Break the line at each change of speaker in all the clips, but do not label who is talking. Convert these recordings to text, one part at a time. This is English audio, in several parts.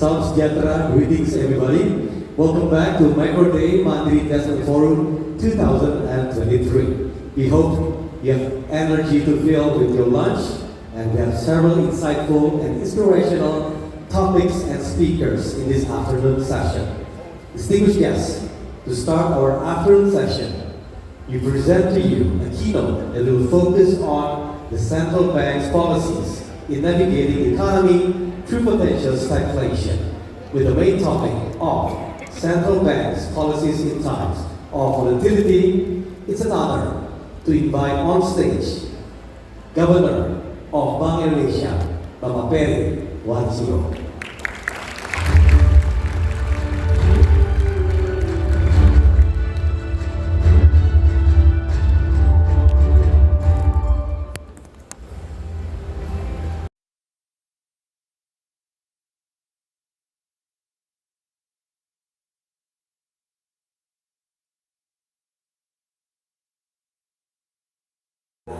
Salam sejahtera, greetings everybody. Welcome back to Micro Day Mandiri Investment Forum 2023. We hope you have energy to fill with your lunch, and we have several insightful and inspirational topics and speakers in this afternoon session. Distinguished guests, to start our afternoon session, we present to you a keynote that will focus on the central bank's policies in navigating the economy through potential stagflation, with the main topic of central bank's policies in times of volatility. It's an honor to invite on stage Governor of Bank Indonesia, Bapak Peri Warjiyo.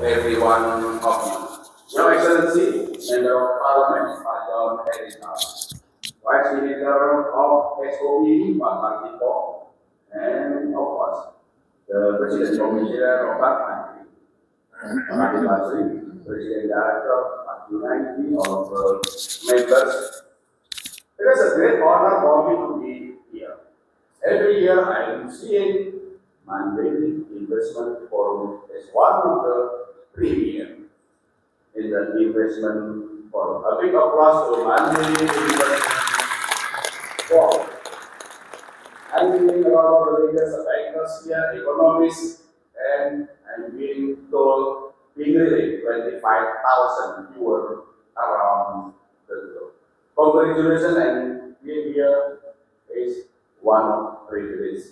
Every one of you. Your Excellency, Member of Parliament, Pak John Erika, Vice Minister of SOP, Pak Warjiyo, and of course, the President Commissioner of Bank Mandiri, Pak Basri, President Director, Pak Junaidi, all members. It is a great honor for me to be here. Every year I am seeing Mandiri Investment Forum as one of the premier in the investment forum. A big applause to Mandiri Investment Forum. I'm meeting a lot of the leaders, bankers here, economists, and I'm being told really 25,000 viewers around the globe. Congratulations, and being here is one of the privilege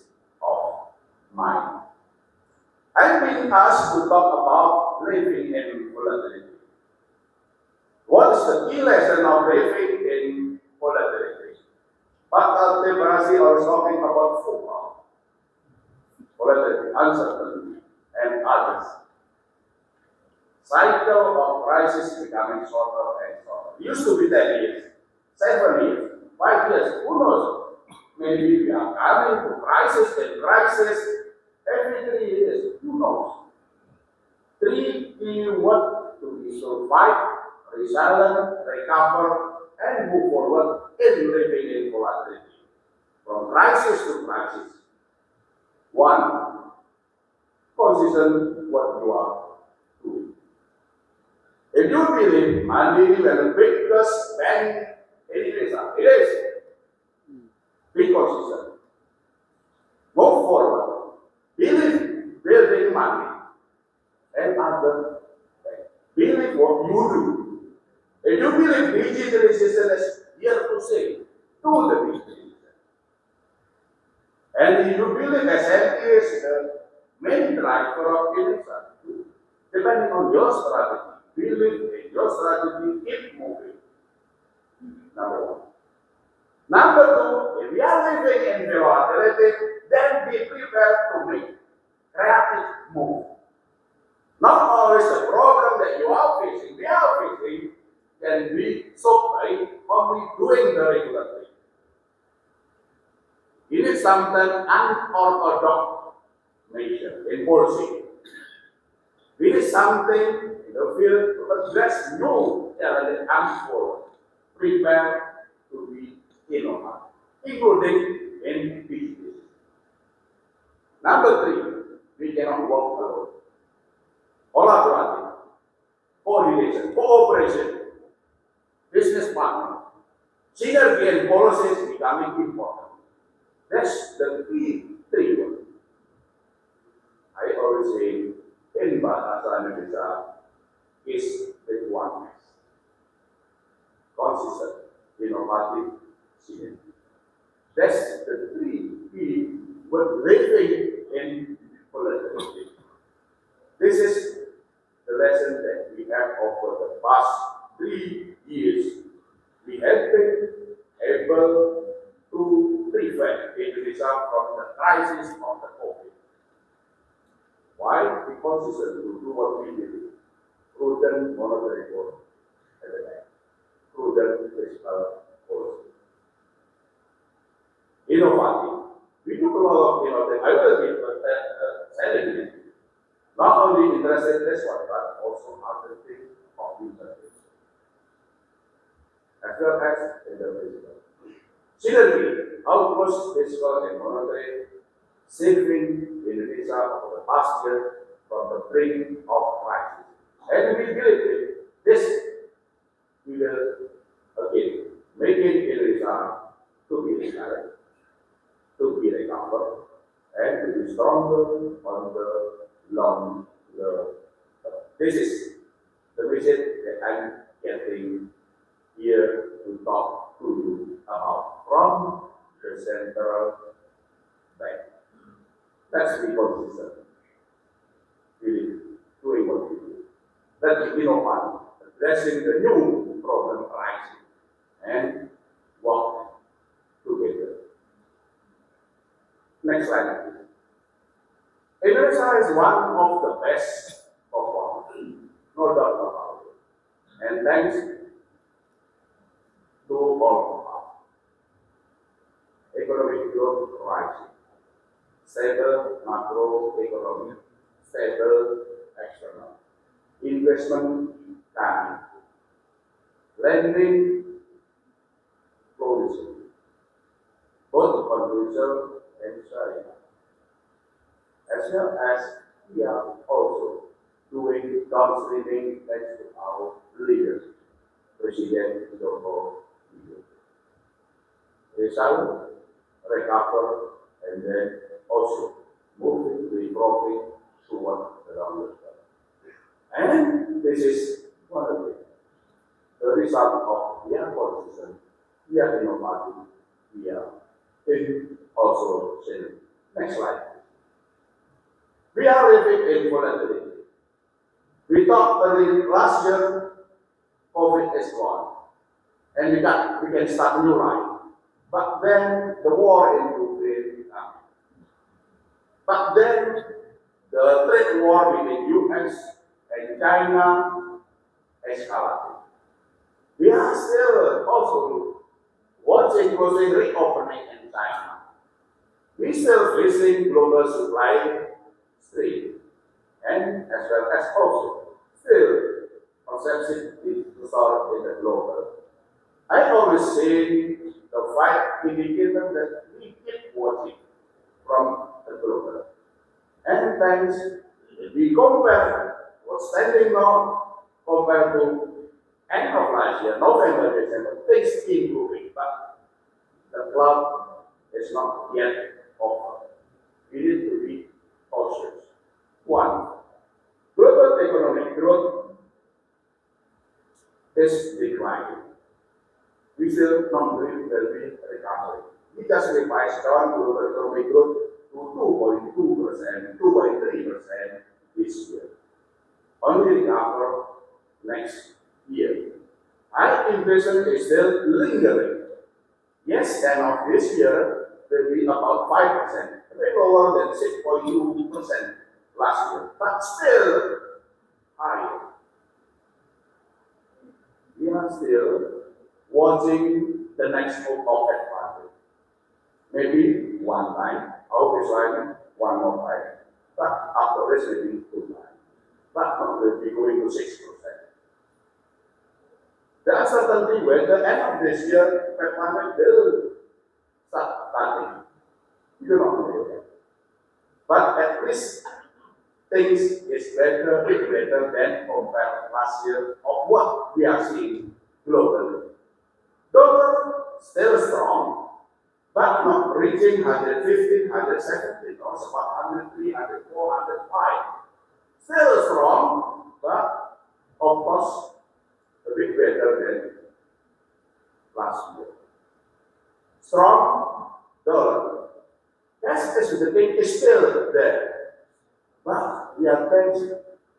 of mine. I'm being asked to talk about living in volatility. What is the key lesson of living in volatility? Pak Tebrasi was talking about FOMO, volatility, uncertainty, and others. Cycle of crisis becoming shorter and shorter. Used to be 10 years, 7 years, 5 years, who knows? Maybe we are coming to crisis and crisis every 3 years, who knows? 3 key words to be survive, resilient, recover, and move forward in living in volatility. From crisis to crisis. 1. Consistent what you are doing. If you believe Mandiri will the biggest bank in Indonesia, it is. Be consistent. Move forward. Believe building money and other banks. Believe what you do. If you believe digitalization is here to stay, do the digitalization. And if you believe SME is the main driver of innovation, depending on your strategy, believe in your strategy, keep moving. Number 1. Number 2, if you are living in volatility, then be prepared to make creative move. Not always the problem that you are facing, we are facing, can be solved by only doing the regular thing. It is sometimes unorthodox measure in policy. It is something in the field to address new challenge that comes forward. Prepare to be innovative, including in business. Number 3, we cannot work alone. Collaborative, coordination, cooperation, business partner, synergy and policies becoming important. That's the key 3 words. I always say in Bahasa Indonesia is the oneness. Consistent, innovative, synergy. That's the 3 key words living in volatility. This is the lesson that we have over the past 3 years. We have been able to prevent Indonesia from the crisis of the COVID. Why? Because it's to do what we did. Prudent monetary policy at the bank. Prudent fiscal policy. innovative. We do a lot of innovative. I will be telling you, not only interested in this one, but also other things of interest, as well as in the physical. Synergy, outpost fiscal and monetary, saving Indonesia over the past year from the brink of crisis. And we believe this we will again make it Indonesia to be recovered, and to be stronger on the long term. This is the message that I'm getting here to talk to you about from the central bank. Let's be consistent. Really doing what we do. Let's be innovative, addressing the new problem arising, and work together. Next slide, please. Indonesia is one of the best performers, no doubt about it. And thanks to all of us. Economic growth rising, stable macroeconomy, stable external, investment coming, lending flourishing, both conducive and China, as well as we are also doing downstreaming thanks to our leaders, President Joko Widodo. Result, recover, and then also moving the profit toward the longer term. And this is one of the result of their position, their innovative, their also synergy. Next slide. We are living in volatility. We thought early last year, COVID is gone, and we can start a new life. But then the war in Ukraine came. But then the trade war between US and China escalated. We are still also watching closely reopening in China. We still facing global supply strain, and as well as also still consumption is restored in the global. I always say the 5 indicators that we keep watching from the global. And thanks, we compare what's standing now compared to end of last year, November, December, things improving, but the cloud is not yet over. We need to be cautious. One, global economic growth is declining. We still not doing well with recovery. We just revised down global economic growth to 2.2%, 2.3% this year. Only recover next year. High inflation is still lingering. Yes, end of this year will be about 5%, a bit lower than 6.2% last year, but still high. We are still watching the next move of that market. Maybe one time, our baseline, one more time, but after this maybe 2 times. But not will be going to 6%. The uncertainty when the end of this year, that market will start starting. You do not know yet. But at least things is better, bit better than compared last year of what we are seeing globally. Dollar still strong, but not reaching 115, 117, or about 103, 104, 105. Still strong, but of course a bit better than last year. Strong dollar. Yes, the thing is still there. But we are thanks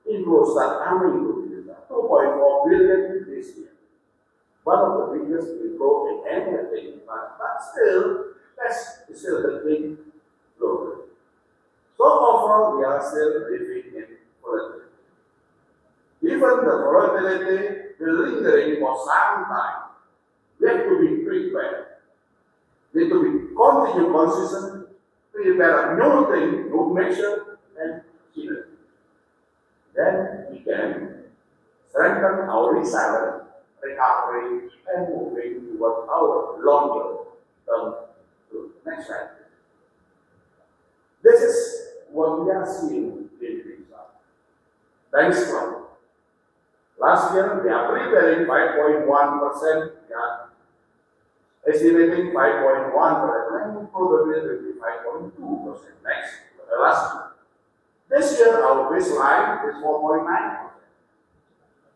inflows that coming to Indonesia. 2.4 billion this year. One of the biggest inflow in anything, but still, that's still the thing globally. So overall, we are still living in volatility. Even the volatility will lingering for some time. We have to be prepared. need to be continue consistent, prepare new thing, new measure, and keep it. Then we can strengthen our resilience, recovery, and moving toward our longer term to next slide. This is what we are seeing in Indonesia. Thanks to last year, we are preparing 5.1%, we are estimating 5.1%, and probably it will be 5.2% next last year. This year, our baseline is 4.9%.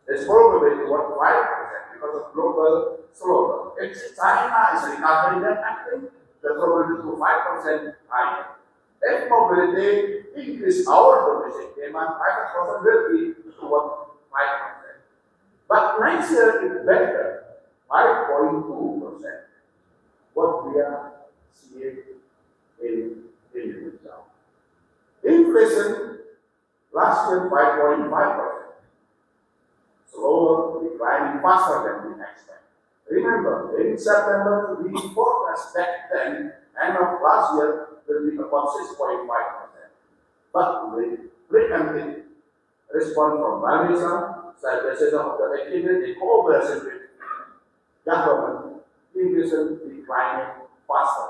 It's probably what 5% because of global slowdown. If China is recovering, then I think the probability to 5% higher. If mobility increase our domestic demand, 5% will be toward 5%. But next year is better, 5.2%. What we are seeing in Indonesia. Inflation last year 5.5%. Slower, declining faster than we expect. Remember, in September, we forecast back then, end of last year, will be about 6.5%. But with preemptive response from Malaysia, stabilization of the activity, cooperation with government, inflation declining faster.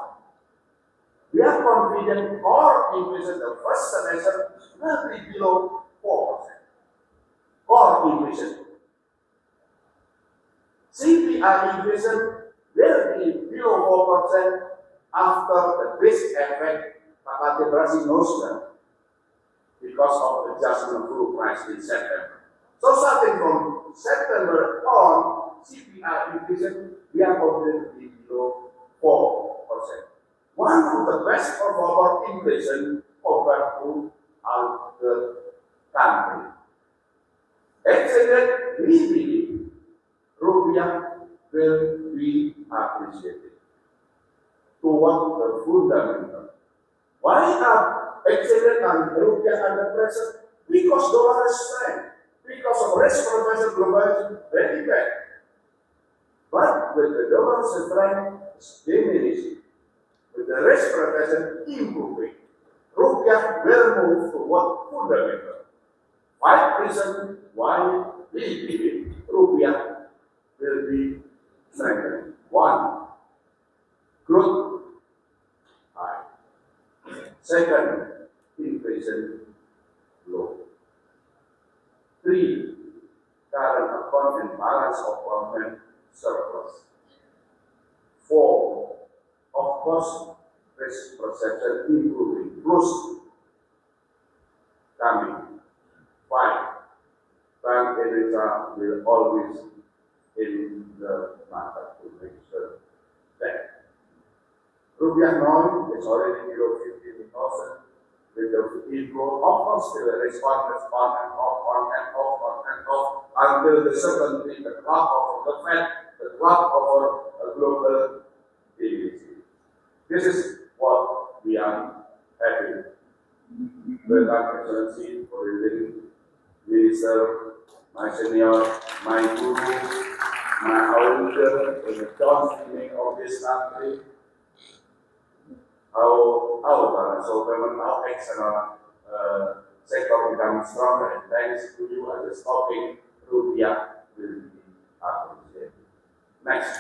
We are confident core inflation the first semester will be below 4%. Core inflation. CPI inflation will be below 4% after the base effect Pak Brasi knows that because of adjustment fuel price in September. So starting from September on, CPI inflation, we are confident to be below 4%. One of the best performer inflation compared to other countries. Excellent, we believe rupiah will be appreciated toward the fundamental. Why are excellent and rupiah under pressure? Because dollar is strength, because of risk profession globalization very bad. But with the dollar strength diminishing, with the risk profession improving, rupiah will move toward fundamental. 5 reasons why we believe rupiah will be strengthened. 1, growth high. Second, inflation low. 3, current account and balance of government surplus. 4, of course, risk perception improving, plus coming. 5, Bank Indonesia will always in the market to make sure that rupiah now is already below 15,000 with the inflow of course still respond and off until the certainty, the clock of the Fed, the clock of a global stability. This is what we are having. Welcome, Excellency, for the Minister, my senior, my guru, my auditor, in the beginning of this country, how government, how external sector becomes stronger, and thanks to you as a stopping rupiah will be appreciated. Next.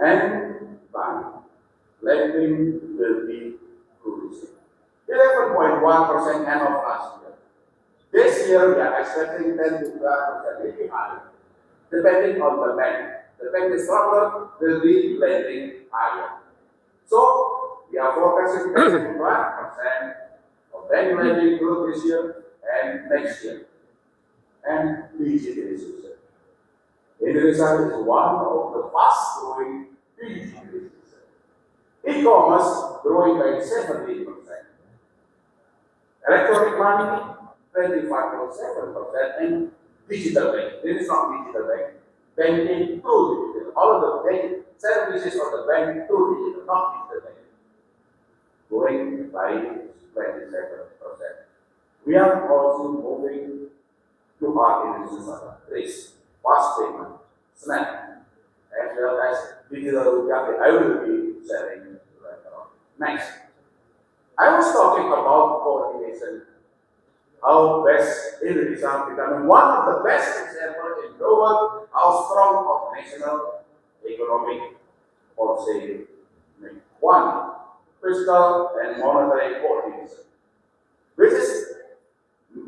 And bank lending will be cruising. 11.1% end of last year. This year we are expecting 10 to 12%, maybe higher, depending on the bank. The bank is stronger, will be lending higher. So we are forecasting 10 to 12% of bank lending growth this year and next year. And digitalization. Indonesia is one of the fast growing digitalization. E-commerce growing by 17%. Electronic money 25.7%, and digital bank. This is not digital bank. Banking through digital. All of the bank services of the bank through digital, not digital bank. Growing by 27%. We are also moving to our Indonesia risk, fast payment, SNAP, as well as digital rupiah. I will be sharing later on. Next, I was talking about coordination. How best Indonesia becoming one of the best examples in the world, how strong of national economic policy. One, fiscal and monetary coordination, which is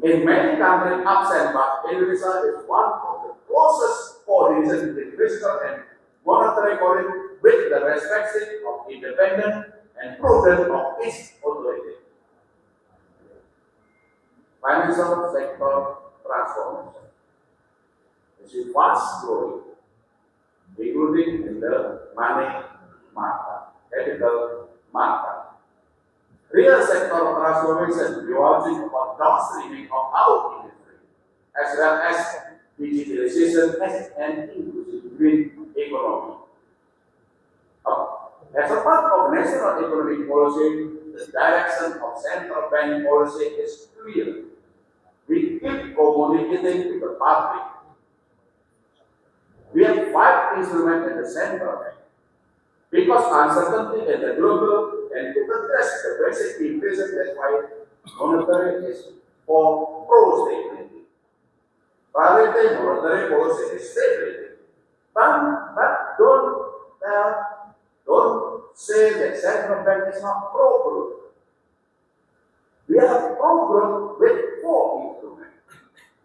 in many countries absent, but Indonesia is one of the closest coordination between fiscal and monetary coordination with the respect of independent and prudent of each authority. Financial sector transformation is fast growing, including in the money market, capital market. Real sector transformation revolving about downstreaming of our industry, as well as digitalization and inclusive green economy. As a part of national economic policy, the direction of central bank policy is clear. We keep communicating to the public. We have 5 instruments at the central bank. Because uncertainty in the global and to address the basic inflation, that's why monetary is for pro-stability. Priority monetary policy is stability. But don't say that central bank is not pro-growth. We have pro-growth with 4 instruments.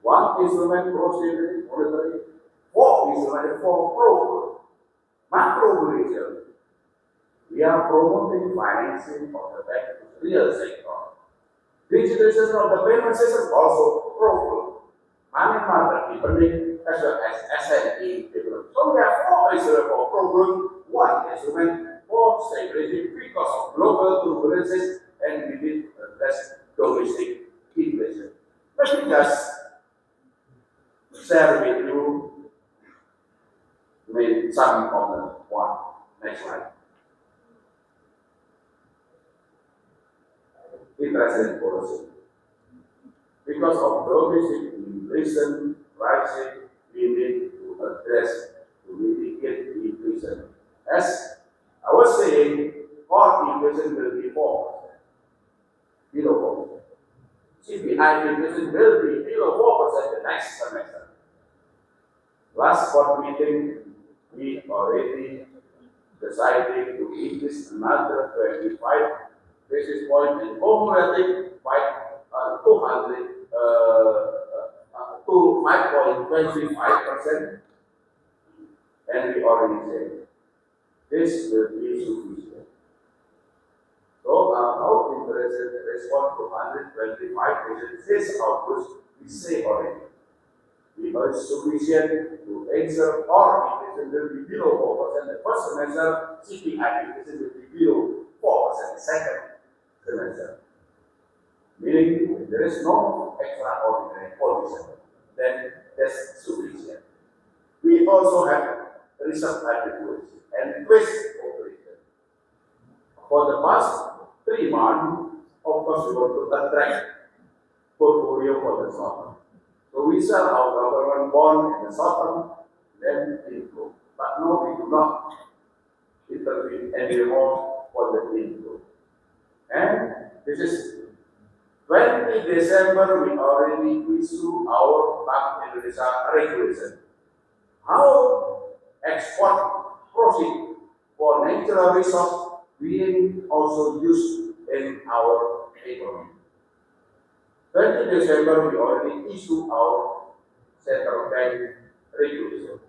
1 instrument pro-stability, monetary, 4 instruments for pro-growth. Macro-growth. We are promoting financing of the bank to real sector. Digitalization of the payment system also pro-growth. Money market deepening as well as SME development. So we have 4 instruments for pro-growth, 1 instrument for stability because of global turbulences and we need less domestic inflation. Let me just share with you some of the one. Next slide. Interest rate policy. Because of domestic inflation rising, we need to address to mitigate inflation. As I was saying, core inflation will be 4%, below 4%. CPI inflation will be below 4% the next semester. Last board meeting, we already decided to increase another 25 basis point and cumulative by 200 to 5.25%, and we already said this will be sufficient. So how interested respond to 125 basis outputs we say already. We are sufficient to answer or inflation will be below 4% the first semester, CPI inflation will be below 4% the second semester. Meaning if there is no extraordinary condition, then that's sufficient. We also have reserve adequacy and risk operation. For the past 3 months, of course, we want to attract portfolio for the short term. So we sell our government bond in the short term, then inflow. But no, we do not intervene anymore for the inflow. And this is 20 December, we already issue our Bank Indonesia regulation. How export proceed for natural resource being also used in our economy. 20 December, we already issue our central bank regulation.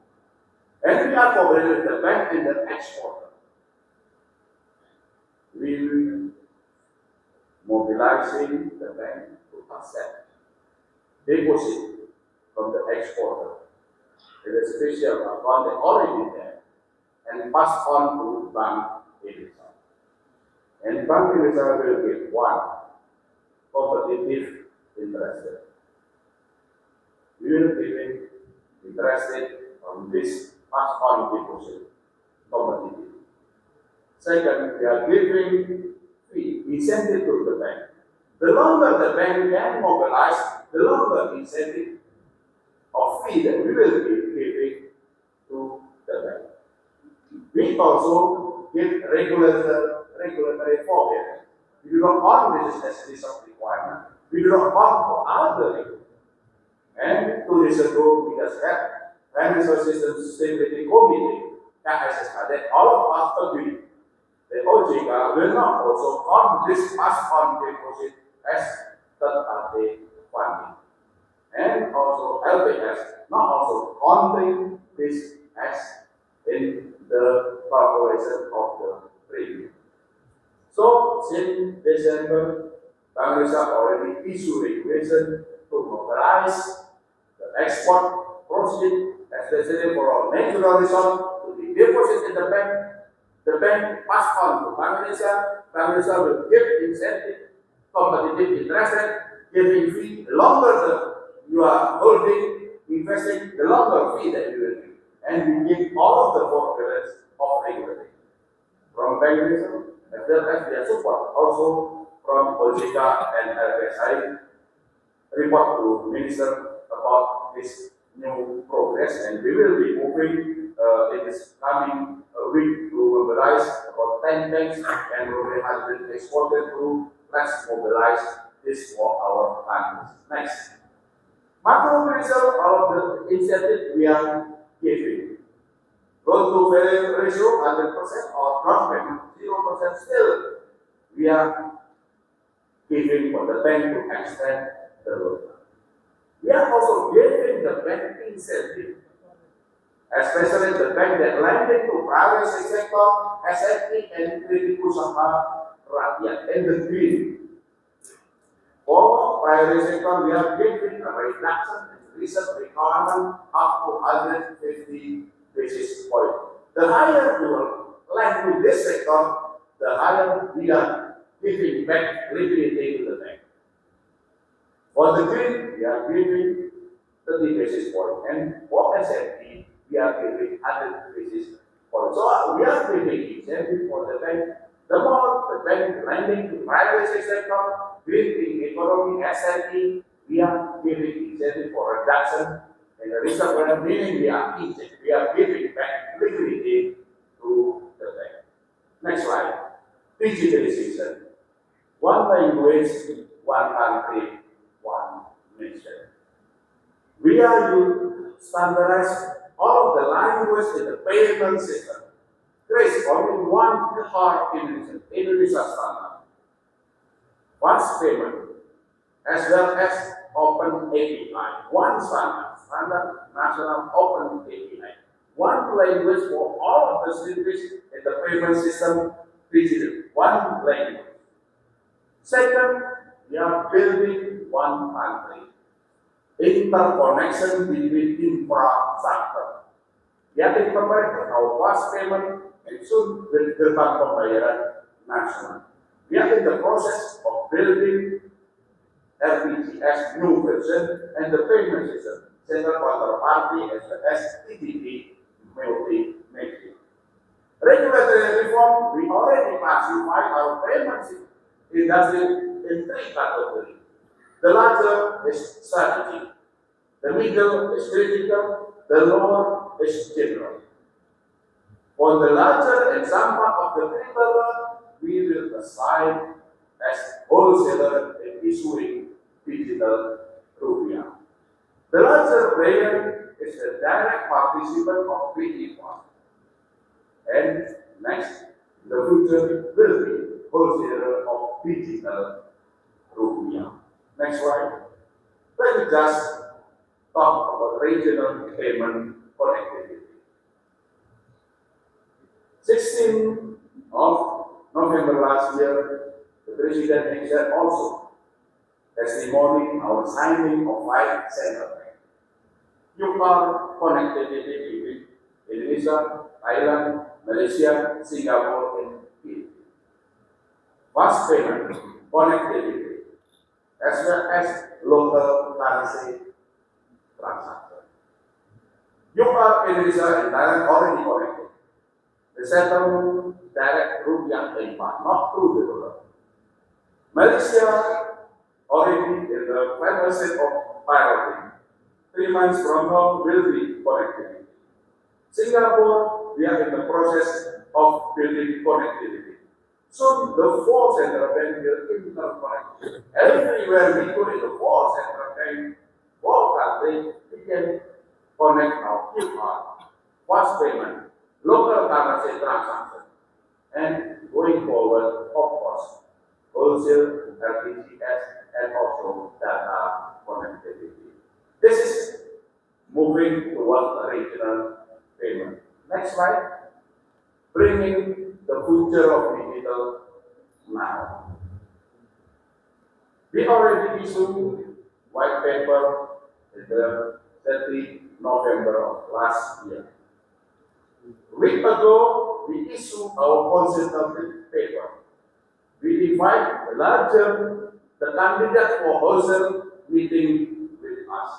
And we are cooperating with the bank and the exporter. We will mobilizing the bank to accept deposit from the exporter in a special account that already there and pass on to Bank Indonesia. And Bank Indonesia will give 1 competitive interest rate. We will give interest rate on this pass on deposit competitive. Second, we are giving fee incentive to the bank. The longer the bank can mobilize, the longer incentive of fee that we will be giving to We also give regulatory forbearance. We do not want this as a list of requirement. We do not want for other requirements. And 2 days ago, we just had Financial System Stability Committee, KSSK, that all of us agree that OJK will not also count this pass on deposit as third-party funding. And also LPS not also counting this as in the calculation of the premium. So since December, Bank Indonesia already issued regulation to mobilize the export proceeds, especially for our natural resource, to be deposited in the bank. The bank pass on to Bank Indonesia. Bank Indonesia will give incentive, competitive interest rate, giving fee. The longer you are holding, investing, the longer fee that you will give. And we give all of the forbearance of regulation from Bank Indonesia, as well as their support also from OJK and LPSI. Report to Minister about this new progress, and we will be moving in this coming week to mobilize about 10 banks, and we have been exported to let's mobilize this for our countries. Next. Macro result of the incentive we are giving. Loan to value ratio 100% or gross payment 0%, still we are giving for the bank to extend the loan. We are also giving the bank incentive, especially the bank that lending to private sector, SME and kredit usaha rakyat and the green. For private sector, we are giving a reduction in reserve requirement up to 150 basis points. The higher you lend to this sector, the higher we are giving back liquidity to the bank. For the green, we are giving 30 basis points, and for SME, we are giving 100 basis points. So we are giving incentive for the bank. The more the bank lending to private sector, green economy, SME, we are giving incentive for reduction in the reserve, meaning we are giving back liquidity to the bank. Next slide. Digitalization. One language, one country, one nation. We are to standardize all of the language in the payment system. There is only one core Indonesia standard. Fast payment, as well as open API. One standard national open API. One language for all of the services in the payment system, digital. One language. Second, we are building one country. Interconnection between infrastructure. Yakni pemerintah tahu fast payment and soon with gerbang pembayaran nasional. We are in the process of building RTGS new version and the payment system, central counterparty as well as TTP multi-making. Regulatory reform, we already classified our payment industry in 3 categories. The larger is strategy, the middle is critical, the lower is general. For the larger and some part of the critical, we will assign as wholesaler in issuing digital rupiah. The larger player is the direct participant of PE fund. And next, the future will be wholesaler of digital rupiah. Next slide. Let me just talk about regional payment connectivity. 16th of November last year, the President Indonesia also testimony our signing of 5 central banks. UPAR connectivity between Indonesia, Thailand, Malaysia, Singapore, and India. Fast payment connectivity, as well as local currency transaction. UPAR, Indonesia, and Thailand already connected. The settlement direct rupiah impact, not through the dollar. Malaysia already in the final state of piloting. 3 months from now will be connected. Singapore we are in the process of building connectivity. So the four central bank will interconnect. Everywhere we go in the four central bank, four countries, we can connect our QR, fast payment, local currency transaction, and going forward, of course, wholesale, LPGS, and also data connectivity. This is moving towards regional payment. Next slide. Bringing the future of digital now. We already issued white paper in the 30 November of last year. A week ago, we issued our consultative paper. We invite the candidate for wholesale meeting with us.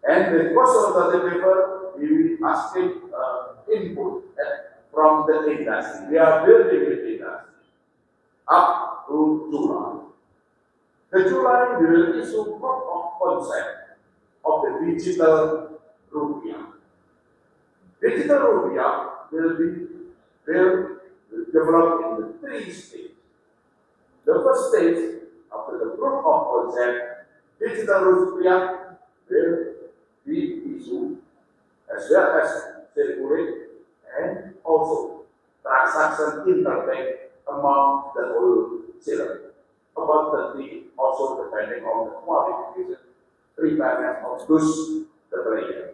And the consultative paper, we will asking input from the industry. We are building the industry up to July. The July we will issue proof of concept of the digital rupiah. Digital rupiah will develop in the three stages. The first stage, after the proof of concept, digital rupiah will be issued as well as circulate and also transaction interbank among the wholesaler. About 30, also depending on the qualification, requirement of those the player.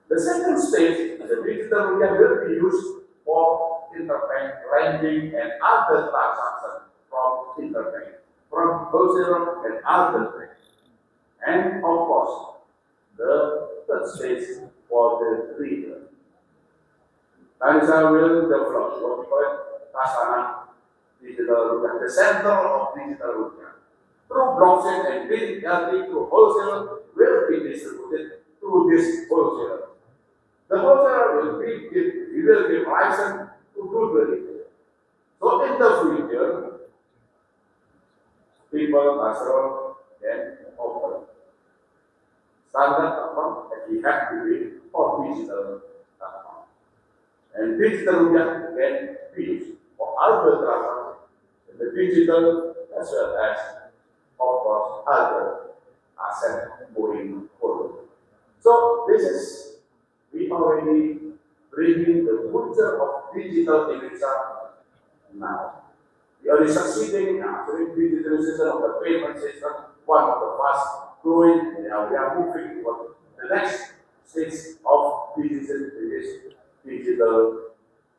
The second stage, the digital rupiah will be used for interbank lending and other transactions from interbank, from wholesaler and other banks. And of course, the third stage for the retail. Indonesia will develop what we call it Tasana digital rupiah, the center of digital rupiah. Through blockchain and digitally to wholesaler will be distributed through this wholesaler. The wholesaler will give license to do the retail. So in the future, people restaurant can offer standard account that we have to be for digital account. And digital rupiah can be used for other transactions in the digital as well as, of course, other assets going forward. So this is, we already bringing the future of digital Indonesia now. We are succeeding in actually digitalization of the payment system, one of the fast growing, and now we are moving toward the next stage of digital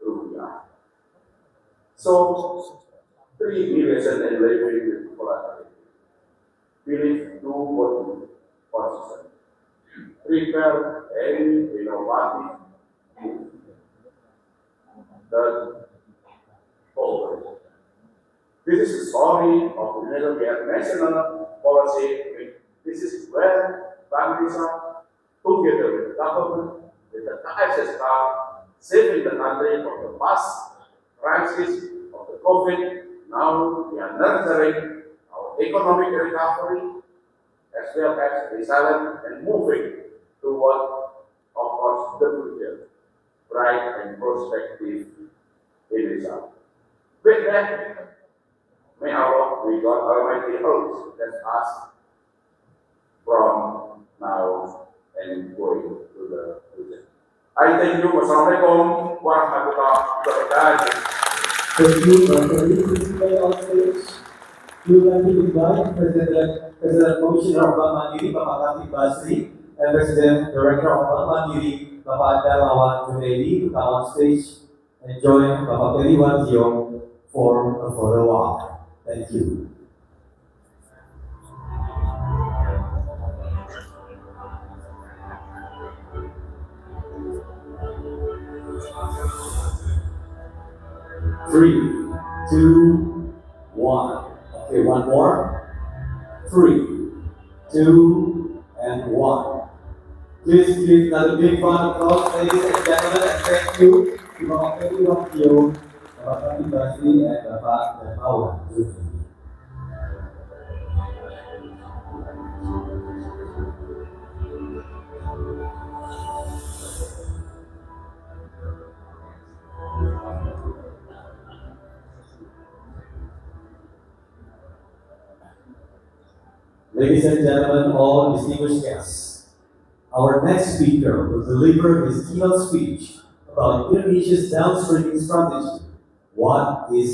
rupiah. So, 3 lessons and living with volatility. Believe, do what you consistent. Prepare any innovative move. Third, forward. This is the story of the national policy. This is where Bank Indonesia, together with the government, with the KSS card, saving the country from the past crisis of the COVID. Now we are nurturing our economic recovery as well as resilience and moving toward, of course, the future, bright and prospective Indonesia. With that, may Allah, we God Almighty help us from now and going to the future. I thank you. Wassalamualaikum warahmatullahi wabarakatuh.
Thank you, Please stay on stage. We would like to invite President Commissioner of Bank Mandiri, Bapak Khatib Basri, and President Director of Bank Mandiri, Bapak Darmawan Junaidi, to come on stage and join Bapak Peri Warjiyo for a photo walk. Thank you. Three, two, one. Okay, one more. 3, 2, and 1. Please give another big round of applause, ladies and gentlemen, and thank you to Bapak Peri Warjiyo, Bapak Khatib Basri, and Bapak Darmawan Junaidi. Ladies and gentlemen, all distinguished guests, our next speaker will deliver his keynote speech about Indonesia's downstreaming strategy. What is